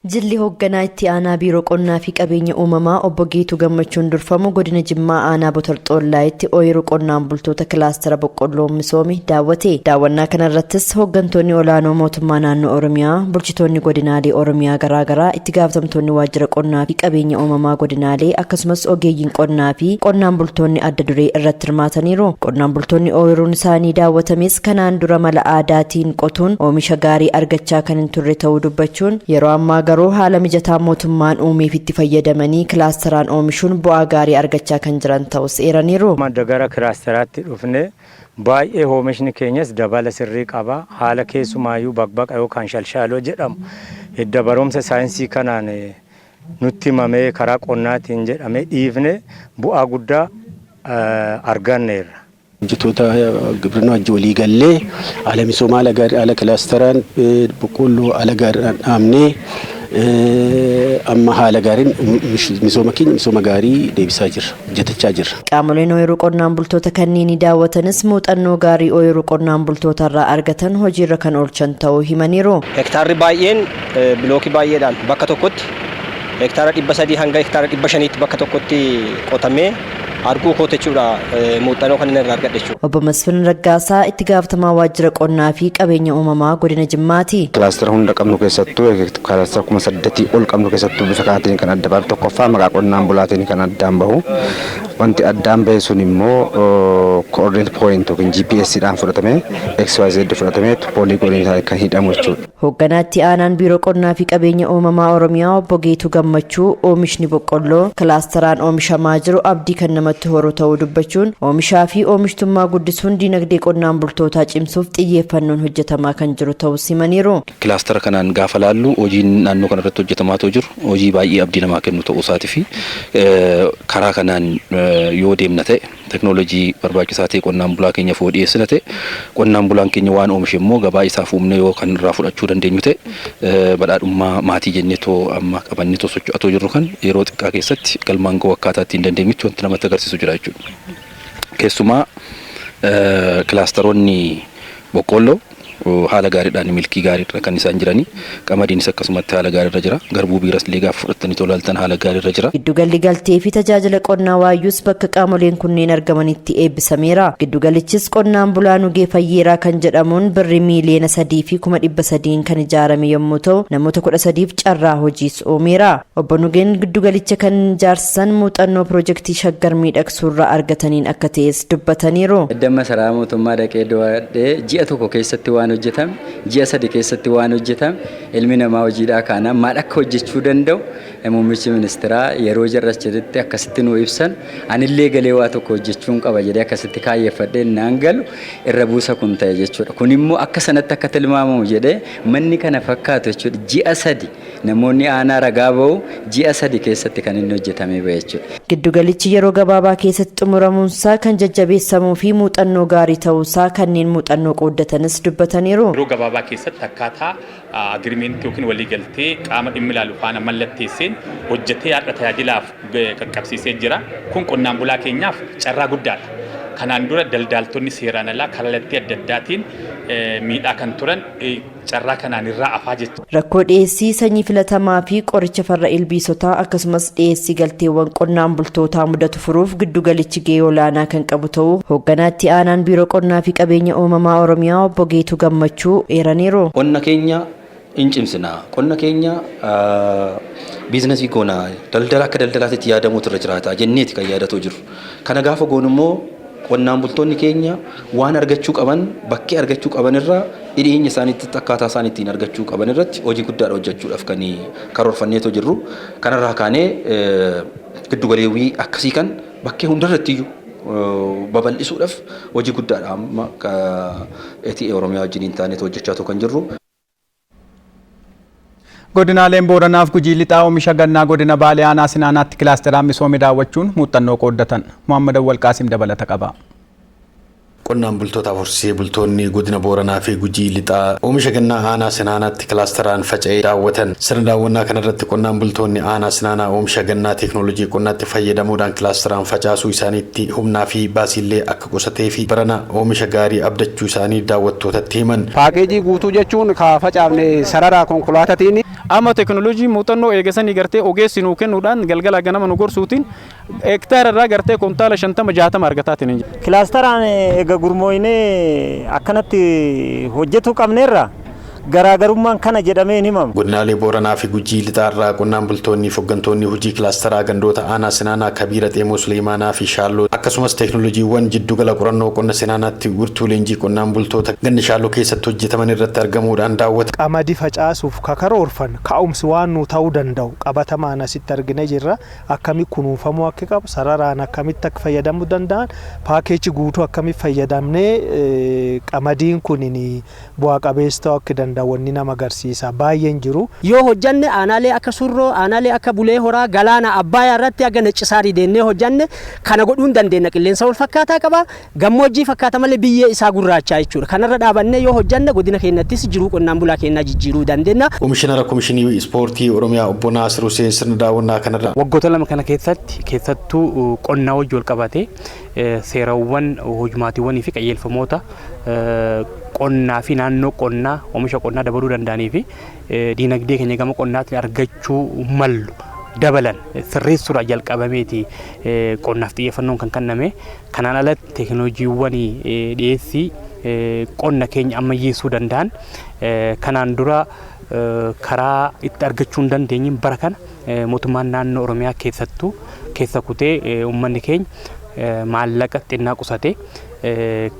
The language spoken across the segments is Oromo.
Jilli hoogganaa itti aanaa biiroo qonnaa fi qabeenya uumamaa obbo Geetuu Gammachuun durfamu godina Jimmaa aanaa Botorxoollaayitti ooyiruu qonnaan bultoota kilaastara boqqolloo misoome daawwate. Daawwannaa kanarrattis hooggantoonni olaanoo mootummaa naannoo Oromiyaa, bulchitoonni godinaalee Oromiyaa garaagaraa, itti gaafatamtoonni waajjira qonnaa fi qabeenya uumamaa godinaalee akkasumas ogeeyyiin qonnaa fi qonnaan bultoonni adda duree irratti hirmaataniiru. Qonnaan bultoonni ooyiruun isaanii daawwatames kanaan dura mala aadaatiin qotuun oomisha gaarii argachaa kan hin turre ta'uu dubbachuun yeroo ammaa garuu haala mijataa mootummaan uumeef itti fayyadamanii kilaastaraan oomishuun bu'aa gaarii argachaa kan jiran ta'us eeraniiru. Gara kilaastaraatti dhufne baay'ee oomishni keenyas dabala sirrii qaba. Haala keessumaayyuu baqbaqa yookaan shalshaaloo jedhamu hidda barumsa saayinsii kanaan nutti himamee karaa qonnaatiin jedhamee dhiifne bu'aa guddaa arganneerra. Hojjettoota gibirnaa wajjin walii gallee haala misoomaa haala kilaastaraan boqqolloo haala gaariidhaan dhaabnee amma haala gaariin misooma keenya misooma gaarii deebisaa jirra, hojjetachaa jirra. Qaamoleen ooyiruu qonnaan bultoota kanneen daawwatanis muuxannoo gaarii ooyiruu qonnaan bultootarraa argatan hojiirra kan oolchan ta'uu himaniiru. Hektaarri baay'een bilookii baay'eedhaan bakka tokkotti hektaara 300 hanga hektaara 500tti bakka tokkotti qotamee arguu kootachuudha muuxannoo kan inni irraa argadhe jechuudha. Obbo Masfin Raggaasaa itti gaafatamaa waajjira qonnaa fi qabeenya uumamaa godina Jimmaati. Kilaastara hunda qabnu keessattuu kilaastara 8,000 ol qabnu keessattuu bifa kanaatiin kan adda baafnu tokkoffaa maqaa qonnaan bulaatiin kan addaan bahu. Wanti addaan bahe sun immoo coordinate point yookiin GPS'dhaan fudhatamee XYZ fudhatamee pooligoonii kan hidhamu jechuudha. Hoogganaa itti aanaan biiroo qonnaa fi qabeenya uumamaa Oromiyaa obbo Geetuu Gammachuu oomishni boqqolloo kilaastaraan oomishamaa jiru abdii kan namatti horu ta'uu dubbachuun oomishaa fi oomishtummaa guddisuun dinagdee qonnaan bultootaa cimsuuf xiyyeeffannoon hojjetamaa kan jiru ta'uu himaniiru. Kilaastara kanaan gaafa laallu hojiin naannoo kanarratti hojjetamaa jiru hojii baay'ee abdii namaa kennu ta'uu isaatii fi karaa kanaan yoo deemna ta'e teknoolojii barbaachisaa ta'e qonnaan bulaa keenyaaf yoo dhiyeessina ta'e qonnaan bulaan keenya waan oomishe immoo gabaa isaaf humna yoo kan irraa fudhachuu dandeenyu ta'e badhaadhummaa maatii jenneetoo amma qabannetoo socho'atoo jirru kan yeroo xiqqaa keessatti galmaan ga'uu akkaataa ittiin dandeenyutti wanti namatti agarsiisu jira jechuudha. Keessumaa kilaastaroonni boqqolloo haala gaariidhaan milkii gaariirra kan isaan jiranii qamadiinis akkasumatti haala gaariirra jira garbuu biiras illee gaafa fudhatanii tolaaltan haala gaariirra jira. Giddugalli galtee fi tajaajila qonnaa waayyuus bakka qaamoleen kunneen argamanitti eebbisameera. Giddugalichis qonnaan bulaa nugee fayyeeraa kan jedhamuun birrii miiliyoona 3,300 kan ijaarame yommuu ta'u namoota 13f carraa hojiis uumeera. Obbo Nugeen giddugalicha kan ijaarsisan muuxannoo piroojeektii shaggar miidhagsuurraa argataniin akka ta'es dubbataniiru. Damma saraa mootummaa dhaqee do'adhee ji'a tokko keessatti waan hojjetame ji'a 3 keessatti waan hojjetame ilmi namaa hojiidhaa kana maal akka hojjechuu danda'u muummichi ministeeraa yeroo jarras jedhetti akkasitti nu ibsan anillee galee waa tokko hojjechuun qaba jedhee akkasitti kaayyeffadhee naan galu irra buusa kun ta'e jechuudha. Kun immoo akka sanatti akka tilmaamamu jedhee manni kana fakkaatu jechuudha. Ji'a 3 namoonni aanaa ragaa ba'u ji'a 3 keessatti kan inni hojjetamee ba'e jechuudha. Giddugalichi yeroo gabaabaa keessatti xumuramuunsaa kan jajjabeessamuu fi muuxannoo gaarii ta'uusaa kanneen muuxannoo qooddatanis dubbataniiru. Yeroo gabaabaa keessatti akkaataa agiriimentii yookiin waliigaltee qaama dhimmi ilaalu faana mallatteesseen hojjetee har'a tajaajilaaf qaqqabsiisee jira. Kun qonnaan bulaa keenyaaf carraa guddaadha. Kanaan dura daldaaltonni seeraan alaa kallattii adda addaatiin miidhaa kan turan carraa kanaan irraa afaa jechuudha. Rakkoo dhiyeessii sanyii filatamaa fi qoricha farra ilbiisotaa akkasumas dhiyeessii galteewwan qonnaan bultootaa mudatu furuuf giddugalichi gahee olaanaa kan qabu ta'uu hoogganaa itti aanaan biiroo qonnaa fi qabeenya uumamaa Oromiyaa obbo Geetuu Gammachuu eeraniiru. Qonna keenya in cimsinaa. Qonna keenya biizinasii goonaa daldala akka daldalaatti yaadamuutu irra jiraata jenneeti kan yaadatuu jiru. Kana gaafa goonu immoo qonnaan bultoonni keenya waan argachuu qaban bakkee argachuu qaban irraa dhiyeenya isaaniitti akkaataa isaan ittiin argachuu qaban irratti hojii guddaadha hojjechuudhaaf kan karoorfanneetoo jirru. Kanarraa kaanee giddugaleewwii akkasii kan bakkee hundarratti iyyuu babal'isuudhaaf hojii guddaadha amma ETA Oromiyaa wajjin taaneetoo hojjechaa kan jirru. Godinaaleen Booranaaf Gujii lixaa oomisha gannaa godina Baalee aanaa Sinaanaatti kilaastaraan misoome daawwachuun muuxannoo qooddatan. Muhammad Awwal Qaasim dabalata qaba. Qonnaan bultoota horsee bultoonni godina Booranaa fi Gujii lixaa oomisha gannaa aanaa Sinaanaatti kilaastaraan faca'ee daawwatan. Sirna daawwannaa kanarratti qonnaan bultoonni aanaa Sinaanaa oomisha gannaa teeknooloojii qonnaatti fayyadamuudhaan kilaastaraan facaasuu isaaniitti humnaa fi baasiillee akka qusatee fi barana oomisha gaarii abdachuu isaanii daawwattootatti himan. Paakeejii guutuu jechuun ka facaafne sarara konkolaataatiin amma teeknooloojii muuxannoo eegasanii gartee ogeessi nuu kennuudhaan galgala ganama nu gorsuutiin hektaara irraa gartee kontaala 50-60 argataatiin jira. Kilaastaraan eega gurmooyinee akkanatti hojjetu qabneerra garaagarummaan kana jedhamee himama. Godinaalee Booranaa fi Gujii lixaarraa qonnaan bultoonni fi hooggantoonni hojii kilaastaraa gandoota aanaa Sinaanaa Kabiira Xeemoo Suleemaanaa fi Shaalloo akkasumas teeknooloojiiwwan jiddugala qorannoo qonna Sinaanaatti wirtuu leenjii qonnaan bultoota ganni Shaalloo keessatti hojjetaman irratti argamuudhaan daawwata. Qamadii facaasuuf kakaroorfan ka'umsi waan nu ta'uu danda'u qabatamaan asitti argine jirra. Akkamitti kunuunfamuu akka qabu sararaan akkamitti akka fayyadamuu danda'an paakeejii guutuu akkamitti fayyadamnee qamadiin kun bu'aa qabeessa ta'uu akka wanni nama agarsiisa baay'een jiru. Yoo hojjanne aanaalee akka surroo aanaalee akka bulee horaa galaana abbayaa irratti akka naccisaarii deennee hojjanne kana godhuun dandeenya. Qilleensa wal fakkaataa qaba gammoojjii fakkaata malee biyyee isaa gurraachaa jechuudha. Kanarra dhaabannee yoo hojjanne godina keenyattis jiruu qonnaan bulaa keenyaa jijjiiruu dandeenya. Komishinara Komishinii Ispoortii Oromiyaa Obbo Naasir Hussein sirna daawwannaa kanarra waggoota lama kana keessattuu qonnaa wajjin wal qabatee seerawwan hojumaatiiwwanii fi qajeelfamoota qonnaa fi naannoo qonnaa oomisha qonnaa dabaluu danda'anii fi diinagdee keenya gama qonnaatti argachuu mallu dabalan sirreessuudhaan jalqabameeti qonnaaf xiyyeeffannoon kan kenname. Kanaan alatti teeknooloojiiwwan dhiyeessii qonna keenya ammayyeessuu danda'an kanaan dura karaa itti argachuu hin dandeenye bara kana mootummaan naannoo Oromiyaa keessattuu keessa kutee uummanni keenya maallaqa xinnaa qusatee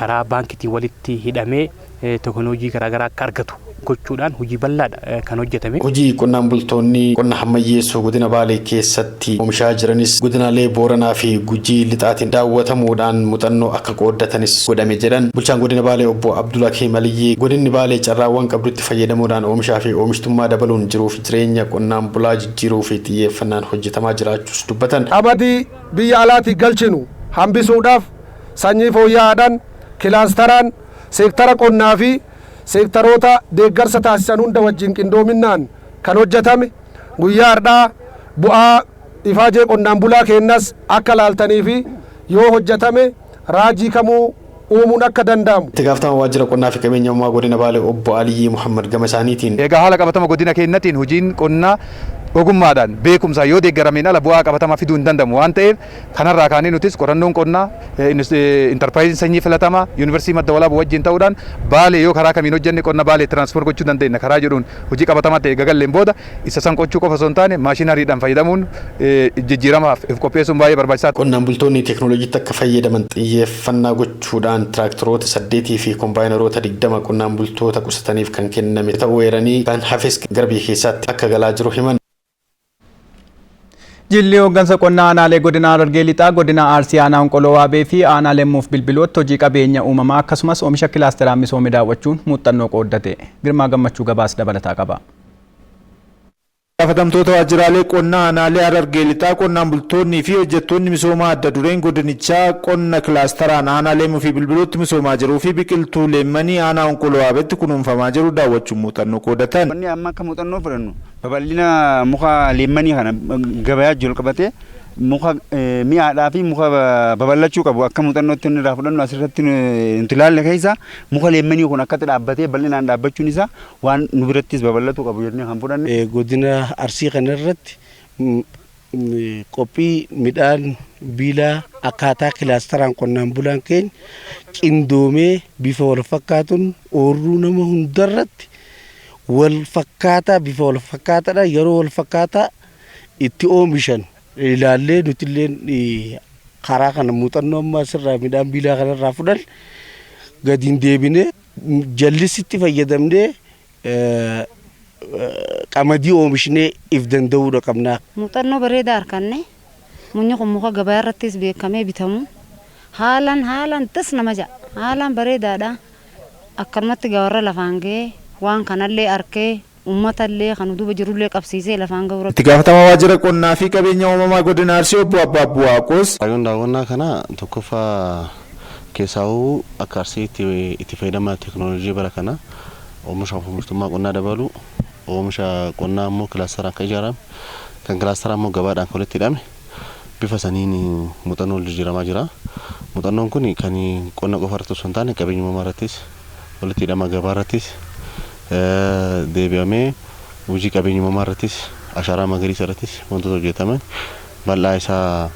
karaa baankiitiin walitti hidhamee teeknooloojii garaagaraa akka argatu gochuudhaan hojii bal'aadha kan hojjetame. Hojii qonnaan bultoonni qonna ammayyeessuu godina Baalee keessatti oomishaa jiranis godinaalee Booranaa fi Gujii lixaatiin daawwatamuudhaan muuxannoo akka qooddatanis godhame jedhan bulchaan godina Baalee obbo Abdulhakiim Aliyyii godinni Baalee carraawwan qabdutti fayyadamuudhaan oomishaa fi oomishtummaa dabaluun jiruu fi jireenya qonnaan bulaa jijjiiruu fi xiyyeeffannaan hojjetamaa jiraachuus dubbatan. Qamadii biyya alaatti galchinu hambisuudhaaf sanyii fooyya'aadhaan kilaastaraan seektara qonnaa fi seektaroota deeggarsa taasisan hunda wajjin qindoominaan kan hojjetame guyyaa har'aa bu'aa ifaajee qonnaan bulaa keenyas akka laaltanii fi yoo hojjetame raajii kamuu uumuun akka danda'amu. Itti gaafatamaa waajjira qonnaa fi qabeenya uumamaa godina Baalee obbo Aliyyii Muhammad gama isaaniitiin. Egaa haala qabatama godina keenyatiin hojiin qonnaa ogummaadhaan beekumsa yoo deeggarameen ala bu'aa qabatamaa fiduu hin danda'amu waan ta'eef kanarraa kaanee nutis qorannoon qonnaa intarpiraayiziin sanyii filatamaa yuunivarsiitii madda walaabuu wajjin ta'uudhaan Baalee yoo karaa kamiin hojjenne qonna Baalee tiraansfoor gochuu dandeenya karaa jedhuun hojii qabatamaa ta'e gagalleen booda isa san qochuu qofa osoo hin taane maashinariidhaan fayyadamuun jijjiiramaaf qopheessuun baay'ee barbaachisaadha. Qonnaan bultoonni teeknooloojiitti akka fayyadaman xiyyeeffannaa gochuudhaan tiraaktaroota 8 fi kombaayineroota 20 qonnaan bultoota qusataniif kan kenname ta'uu eeranii kan hafes gara biyya keessaatti akka galaa jiru himan. Jilli hooggansa qonnaa aanaalee godina Harargee lixaa godina Arsii aanaa Onqoloo Waabee fi aanaa Lemmuuf Bilbilootti hojii qabeenya uumamaa akkasumas oomisha kilaasteraan misoome daawwachuun muuxannoo qooddate. Girmaa Gammachuu gabaas dabalataa qaba. Gaafatamtoota waajjiraalee qonnaa aanaalee Harargee lixaa qonnaan bultoonnii fi hojjettoonni misoomaa adda dureen godinichaa qonna kilaasteraan aanaa Lemmuuf Bilbilootti misoomaa jiruu fi biqiltuu leemmanii aanaa Onqoloo Waabeetti kunuunfamaa jiru daawwachuun muuxannoo qooddatan. Wanni amma akka muuxannoo fudhannu babal'ina muka leemmanii kana gabayaa jalqabatee muka mi'aadhaa fi muka babal'achuu qabu akka muuxannootti inni irraa fudhannu asirratti nuti ilaalle keessa muka leemmanii kun akkatti dhaabbatee bal'inaan dhaabbachuun isaa waan nu birattis babal'atu qabu jennee kan fudhanne. Godina Arsii kanarratti qophii midhaan biilaa akkaataa kilaasteraan qonnaan bulaan keenya qindoomee bifa wal fakkaatuun oorruu nama hundarratti wal fakkaataa bifa wal fakkaataadha yeroo wal fakkaataa itti oomishan ilaallee nuti illee karaa kana muuxannoo amma asirraa midhaan biilaa kanarraa fudhan gadiin deebinee jallisitti fayyadamnee qamadii oomishnee if danda'uudha qabnaa. Muuxannoo bareedaa arganne munyi kun muka gabaa irrattis beekamee bitamu haalaan tas nama ja'a haalaan bareedaadha akkanumatti gawarra lafaan ga'ee waan kanallee arkee ummatallee kan duuba jirullee qabsiisee lafaan ga'u. Itti gaafatamaa waajjira qonnaa fi qabeenya uumamaa godina Arsii obbo Abbaa Bu'aaqos. Kaayyoon daawwannaa kana tokkoffaa Keessaa'uu akka Arsiitti itti fayyadama teekinooloojii bara kana oomisha oomishtummaa qonnaa dabalu oomisha qonnaa immoo kilaastaraan kan ijaarame kan kilaastaraan immoo gabaadhaan kan walitti hidhame bifa saniin muuxannoo jijjiiramaa jira. Muuxannoon kun kan qonna qofa irratti osoo hin taane qabeenya uumamaa irrattis walitti hidhama gabaa irrattis deebi'amee hojii qabeenya uumamaa irrattis ashaaraa magariisa irrattis wantoota hojjetaman bal'aa isaa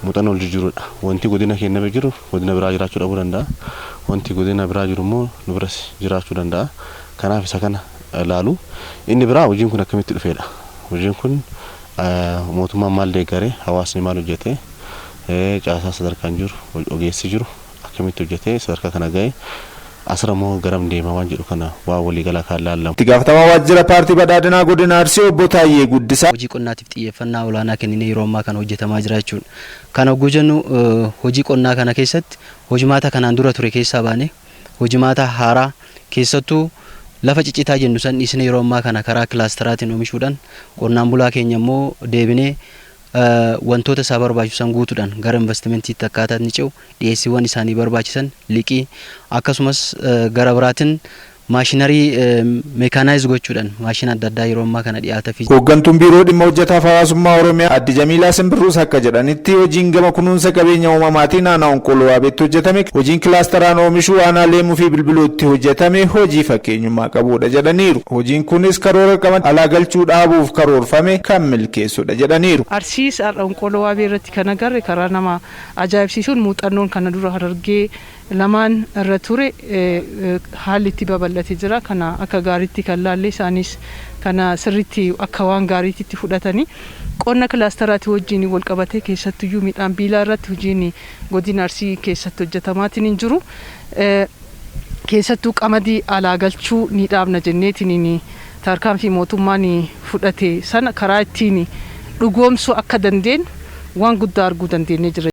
muuxannoo jijjiiruudha. Wanti godina keenya jiru godina biraa jiraachuu dhabuu danda'a. Wanti godina biraa jiru immoo nu biras jiraachuu danda'a. Kanaaf isa kana ilaalu inni biraa hojiin kun akkamitti dhufeedha. Hojiin kun mootummaan maal deeggaree hawaasni maal hojjetee caasaa sadarkaan jiru ogeessi jiru akkamitti hojjetee sadarkaa kana ga'e asirraa garam deema waan jedhu kana waa waliigalaa kan laallamu. Itti gaafatamaa waajjira paartii badhaadhinaa godina Arsii obbo Taayyee Guddisaa. Hojii qonnaatiif xiyyeeffannaa olaanaa kennine yeroo ammaa kana hojjetamaa jira jechuudha. Kana hogguu jennu hojii qonnaa kana keessatti hojimaata kanaan dura ture keessaa baane hojimaata haaraa keessattuu lafa ciccitaa jennu san dhiisne yeroo ammaa kana karaa kilaastaraatiin oomishuudhaan qonnaan bulaa keenya immoo deebinee wantoota isaa barbaachisan guutuudhaan gara investimentiitti akkaataa inni ce'u dhiyeessiiwwan isaanii barbaachisan liqii akkasumas gara biraatiin maashinarii meekanaayiz gochuudhaan maashina adda addaa yeroo ammaa kana dhiyaata fi hooggantuun biiroo dhimma hojjetaaf hawaasummaa Oromiyaa Addi Jamiilaa Simbirruus akka jedhanitti hojiin gama kunuunsa qabeenya uumamaatiin aanaa Onkoloo Waabeetti hojjetame hojiin kilaastaraan oomishuu aanaa Leemuu fi Bilbilootti hojjetame hojii fakkeenyummaa qabudha jedhaniiru. Hojiin kunis karoora qaban alaa galchuu dhaabuuf karoorfame kan milkeessudha jedhaniiru. Arsiis Onkoloo Waabee irratti kan agarre karaa nama ajaa'ibsiisuun muuxannoon kana dura Harargee lamaan irra ture haalli itti babal'atee jira. Kana akka gaariitti kan laalle isaanis kana sirriitti akka waan gaariitti fudhatanii qonna kilaastaraati wajjin wal qabatee keessattuyyuu midhaan biilaa irratti hojiin godina Arsii keessatti hojjetamaatiin hin jiru. Keessattuu qamadii alaa galchuu ni dhaabna jenneetiin tarkaanfii mootummaan fudhate sana karaa ittiin dhugoomsuu akka dandeenyu waan guddaa arguu dandeenye jira.